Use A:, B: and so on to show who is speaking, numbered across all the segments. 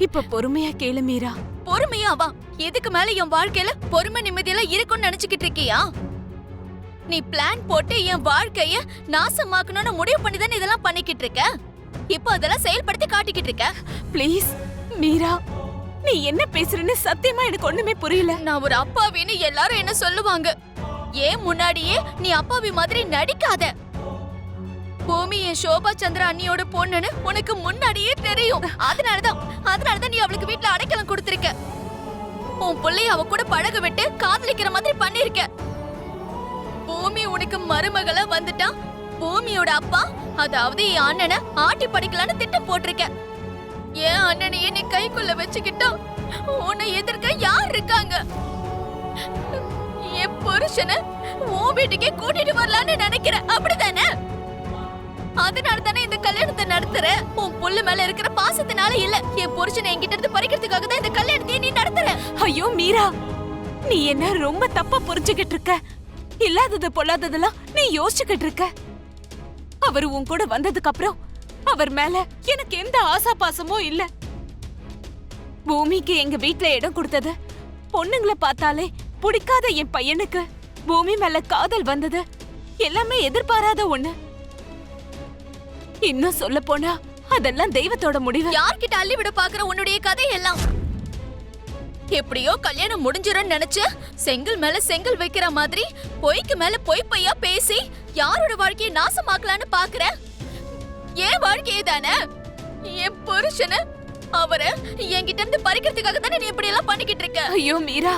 A: இப்ப பொறுமையா கேளு மீரா.
B: பொறுமையாவா? இதுக்கு மேல என் வாழ்க்கையில பொறுமை நிம்மதியெல்லாம் இருக்கும்னு நினைச்சுக்கிட்டு இருக்கியா? நீ பிளான் போட்டு என் வாழ்க்கைய நாசமாக்கணும்னு முடிவு பண்ணி தானே இதெல்லாம் பண்ணிக்கிட்டு இருக்க. இப்போ அதெல்லாம் செயல்படுத்தி காட்டிக்கிட்டு இருக்க.
A: ப்ளீஸ் மீரா, நீ என்ன பேசுறன்னு சத்தியமா எனக்கு ஒண்ணுமே புரியல.
B: நான் ஒரு அப்பாவின்னு எல்லாரும் என்ன சொல்லுவாங்க. ஏன் முன்னாடியே நீ அப்பாவி மாதிரி நடிக்காத. பூமி என் சோபா சந்திர அண்ணியோட பொண்ணுன்னு உனக்கு முன்னாடியே தெரியும். அதனாலதான் நீ அவளுக்கு வீட்டுல அடைக்கலம் கொடுத்திருக்க. உன் பிள்ளைய அவ கூட பழக விட்டு காதலிக்கிற மாதிரி பண்ணிருக்க. பூமி உனக்கு மருமகளா வந்துட்டா. பூமியோட அப்பா, அதாவது என் அண்ணனை ஆட்டி படிக்கலான்னு திட்டம் போட்டிருக்க. என் அண்ணனையே நீ கைக்குள்ள வச்சுக்கிட்டா உன்னை எதிர்க்க யார் இருக்காங்க? என் புருஷனை உன் வீட்டுக்கே கூட்டிட்டு வரலான்னு நினைக்கிற, அப்படிதானே? அதனாலதானே இந்த கல்யாணத்தை நடத்துற. உன் புள்ள மேல இருக்கிற பாசத்தினால இல்ல, என் புருஷனை என்கிட்ட இருந்து பறிக்கிறதுக்காக தான் இந்த கல்யாணத்தை நீ நடத்துற.
A: ஐயோ மீரா, நீ என்ன ரொம்ப தப்பா புரிஞ்சுகிட்டு இருக்க. இல்லாதது பொல்லாததெல்லாம் நீ யோசிச்சுக்கிட்டு இருக்க. அவர் உன் கூட வந்ததுக்கு அப்புறம் அவர் மேல எனக்கு எந்த ஆசா பாசமும் இல்ல. பூமிக்கு எங்க வீட்ல இடம் கொடுத்தது, பொண்ணுங்களை பார்த்தாலே பிடிக்காத என் பையனுக்கு பூமி மேல காதல் வந்தது எல்லாமே எதிர்பாராத ஒண்ணு. இன்னும் சொல்ல போனா அதெல்லாம் தெய்வத்தோட முடிவு.
B: யார்கிட்ட அள்ளி விட பாக்குற உன்னுடைய கதையெல்லாம்? எப்படியோ கல்யாணம் முடிஞ்சிரும் நினைச்சு செங்கல் மேல செங்கல் வைக்கிற மாதிரி பொய்க்கு மேல பொய் பையா பேசி யாரோட வாழ்க்கையை நாசமாக்கலான்னு பாக்குற. ஏன் வாழ்க்கையே தானே? என் புருஷனை அவரை என்கிட்ட இருந்து பறிக்கிறதுக்காக தானே நீ இப்படி எல்லாம் பண்ணிக்கிட்டு இருக்க.
A: ஐயோ மீரா,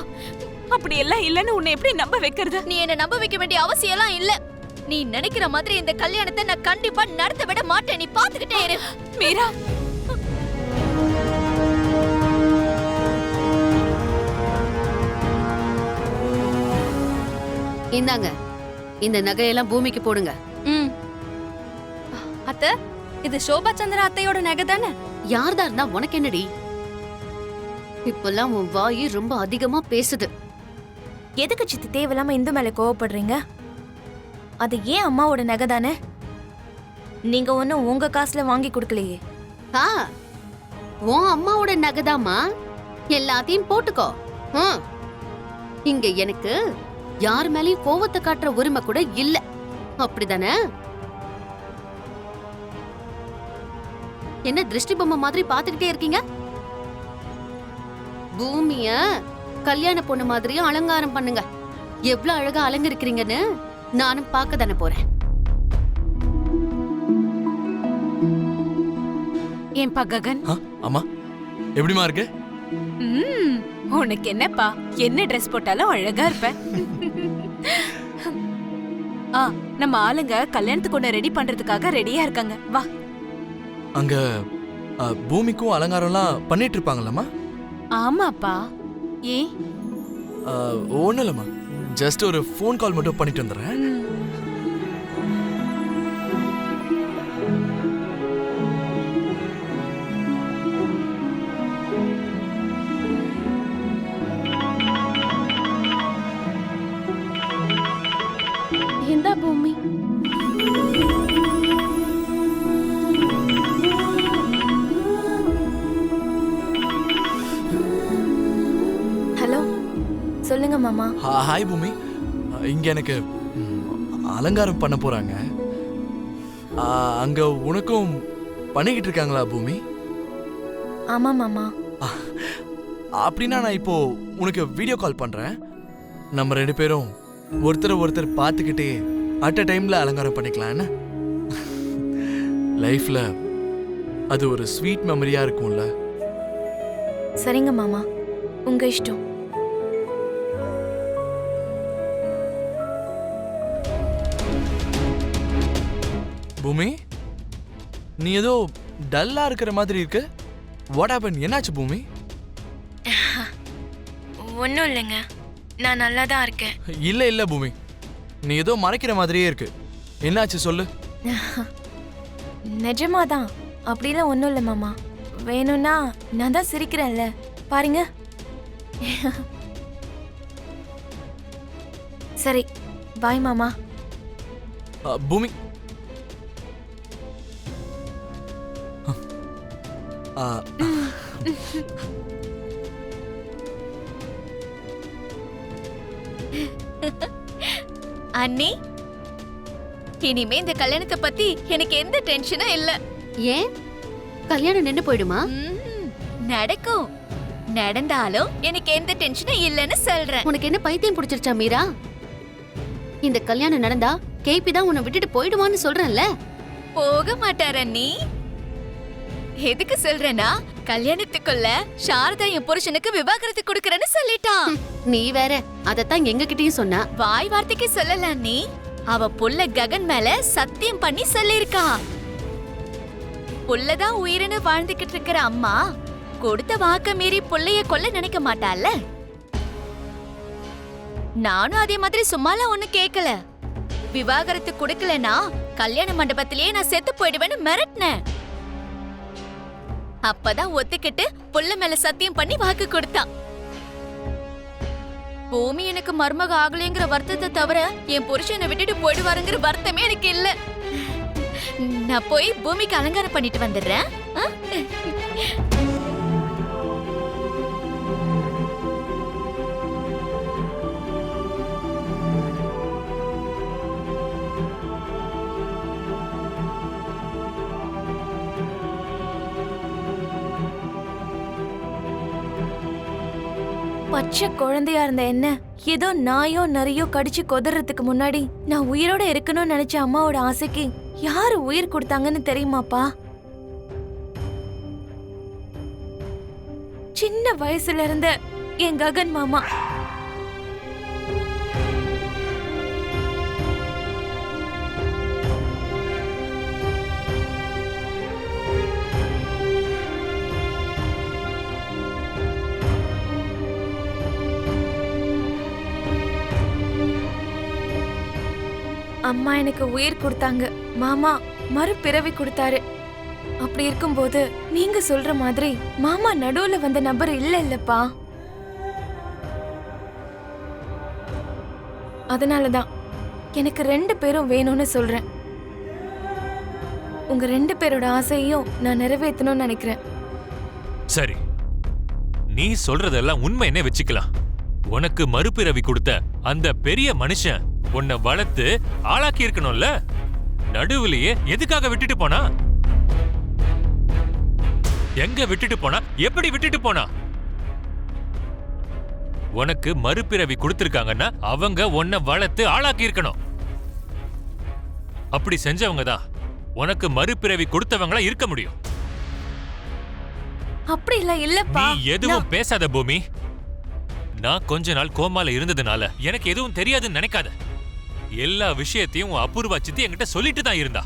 A: அப்படி எல்லாம் இல்லன்னு உன்னை எப்படி நம்ப வைக்கிறது?
B: நீ என்ன நம்ப வைக்க வேண்டிய அவசியம் எல்லாம் இல்ல. நீ நினைக்கிற மாதிரி இந்த கல்யாணத்தை நான் கண்டிப்பா நடத்த விட மாட்டேன். நீ பாத்துக்கிட்டே இரு.
A: மீரா,
C: இந்தாங்க, இந்த நகையெல்லாம் பூமிக்கு போடுங்க.
B: அத்தை, இது சோபா சந்திர அத்தையோட நகை தானே?
C: யார்தா இருந்தா உனக்கு என்னடி? இப்பெல்லாம் உன் வாயி ரொம்ப அதிகமா பேசுது.
D: எதுக்கு சித்தி தேவையில்லாம இந்து மேல கோவப்படுறீங்க? அது ஏன் அம்மாவோட நகை தானே? நீங்க ஒன்னும் உங்க காசுல வாங்கி கொடுக்கலையே.
C: உன் அம்மாவோட நகைதாமா, எல்லாத்தையும் போட்டுக்கோ. இங்க எனக்கு யார் மேலயும் கோவத்தை காட்டுற உரிமை கூட இல்ல, அப்படிதானே? என்ன திருஷ்டி பொம்மை மாதிரி பாத்துக்கிட்டே இருக்கீங்க? பூமிய கல்யாண பொண்ணு மாதிரியும் அலங்காரம் பண்ணுங்க. எவ்வளவு அழகா அலங்கரிக்கிறீங்கன்னு நானும் பார்க்க தானே போறேன்.
A: ஏன் பககன்?
E: அம்மா, எப்படிமா இருக்கு?
A: உனக்கு என்னப்பா, என்ன ட்ரெஸ் போட்டாலும் அழகா இருப்ப. நம்ம ஆளுங்க கல்யாணத்துக்கு ஒண்ணு ரெடி பண்றதுக்காக ரெடியா இருக்காங்க. வா.
E: அங்க பூமிக்கும் அலங்காரம்லாம் பண்ணிட்டு இருப்பாங்கல்லம்மா?
A: ஆமாப்பா. ஏன்?
E: ஒன்றும் இல்லைம்மா, ஜஸ்ட் ஒரு ஃபோன் கால் மட்டும் பண்ணிட்டு வந்துடுறேன்.
A: இந்தா பூமி.
D: ஹலோ, சொல்லுங்க மாமா.
E: ஹாய் பூமி, இங்க எனக்கு அலங்காரம் பண்ண போறாங்க. அங்க உனக்கும் பண்ணிக்கிட்டு இருக்காங்களா பூமி?
D: ஆமா மாமா.
E: அப்படின்னா நான் இப்போ உனக்கு வீடியோ கால் பண்றேன். நம்ம ரெண்டு பேரும் ஒருத்தர் பார்த்துக்கிட்டே அட் அ டைம்ல அலங்காரம் பண்ணிக்கலாம். லைஃப்ல அது ஒரு ஸ்வீட் மெமரியா இருக்கும்ல.
D: சரிங்க மாமா, உங்க இஷ்டம்.
E: பூமி, நீ ஏதோ டல்லா இருக்கிற மாதிரி இருக்கு. What happen? என்னாச்சு பூமி?
D: ஒன்றும் இல்லைங்க, நான் நல்லா தான் இருக்கேன்.
E: இல்ல பூமி, நீ ஏதோ மறைக்கிற மாதிரியே இருக்கு. என்னாச்சு சொல்லு.
D: நிஜமாதான், அப்படிலாம் ஒன்றும் இல்லை மாமா. வேணும்னா நான் தான் சிரிக்கிறேன்ல, பாருங்க. சரி, பாய் மாமா.
E: பூமி,
B: அண்ணி, இனிமே இந்த கல்யாணத்தை பத்தி எனக்கு எந்த டென்ஷனும் இல்ல.
C: ஏன் கல்யாணம் நின்னு போயிடுமா?
B: நடக்கும். நடந்தாலும் எனக்கு எந்த டென்ஷனும் இல்லைன்னு சொல்றேன்.
C: உனக்கு என்ன பைத்தியம் பிடிச்சிருச்சா மீரா? இந்த கல்யாணம் நடந்தா கேபி தான் உன்னை விட்டுட்டு போயிடுவான்னு சொல்றேன்ல.
B: போக மாட்டார் அண்ணி. எதுக்கு சொல்றேன்னா, கல்யாணத்துக்குள்ள சாரதா என் புருஷனுக்கு விவாகரத்து கொடுக்கறேன்னு சொல்லிட்டான்.
C: நீ வேற அதத்தான் எங்க கிட்டயும் சொன்னா.
B: வாய் வார்த்தைக்கு சொல்லல அண்ணி, அவ புள்ள ககன் மேல சத்தியம் பண்ணி சொல்லிருக்கா. புள்ளதான் உயிரினு வாழ்ந்துகிட்டு இருக்கிற அம்மா கொடுத்த வாக்க மீறி புள்ளைய கொல்ல நினைக்க மாட்டால. நானும் அதே மாதிரி சும்மாலாம் ஒண்ணு கேக்கல. விவாகரத்து கொடுக்கலனா கல்யாண மண்டபத்திலேயே நான் செத்து போயிடுவேன்னு மிரட்டினேன். அப்பதான் ஒத்துக்கிட்டு புள்ள மேல சத்தியம் பண்ணி வாக்கு கொடுத்தான். பூமி எனக்கு மருமக ஆகலைங்கிற வருத்தத்தை தவிர என் புருஷனை விட்டுட்டு போயிடுவாருங்கிற வருத்தமே எனக்கு இல்ல. நான் போய் பூமிக்கு அலங்காரம் பண்ணிட்டு வந்துடுறேன்.
D: பச்சை குழந்தையா இருந்த என்ன ஏதோ நாயோ நரியோ கடிச்சு கொதறதுக்கு முன்னாடி நான் உயிரோட இருக்கணும்னு நினைச்ச அம்மாவோட ஆசைக்கு யாரு உயிர் கொடுத்தாங்கன்னு தெரியுமாப்பா? சின்ன வயசுல இருந்த என் ககன் மாமா. அம்மா எனக்கு உயிர் கொடுத்தாங்க, மாமா மறுபிறவி கொடுத்தாரு. அப்படி இருக்கும்போது நீங்க சொல்ற மாதிரி மாமா நடுவுல வந்த நபர் இல்லப்பா. அதனாலதான் எனக்கு 2 பேரும் வேணும்னு சொல்றேன். உங்க 2 பேரோட ஆசையையும் நான் நிறைவேற்றணும்னு நினைக்கிறேன்.
F: சரி, நீ சொல்றதெல்லாம் உண்மை என்ன வச்சுக்கலாம். உனக்கு மறுபிறவி கொடுத்த அந்த பெரிய மனுஷன் உன்னை வளர்த்து ஆளாக்கி இருக்கணும்ல. நடுவுலயே எதுக்காக விட்டுட்டு போனா? எங்க விட்டுட்டு போனா? எப்படி விட்டுட்டு போனா? உனக்கு மறுபிறவி கொடுத்திருக்காங்கன்னா அவங்க உன்னை வளர்த்து ஆளாக்கி இருக்கணும். அப்படி செஞ்சவங்க தான் உனக்கு மறுபிறவி கொடுத்தவங்களா இருக்க முடியும்.
D: அப்படி இல்லப்பா.
F: நீ எதுவும் பேசாத பூமி. நான் கொஞ்ச நாள் கோமால இருந்ததுனால எனக்கு எதுவும் தெரியாதுன்னு நினைக்காத. எல்லா விஷயத்தையும் அபூர்வா சித்தி என்கிட்ட சொல்லிட்டு தான் இருந்தா.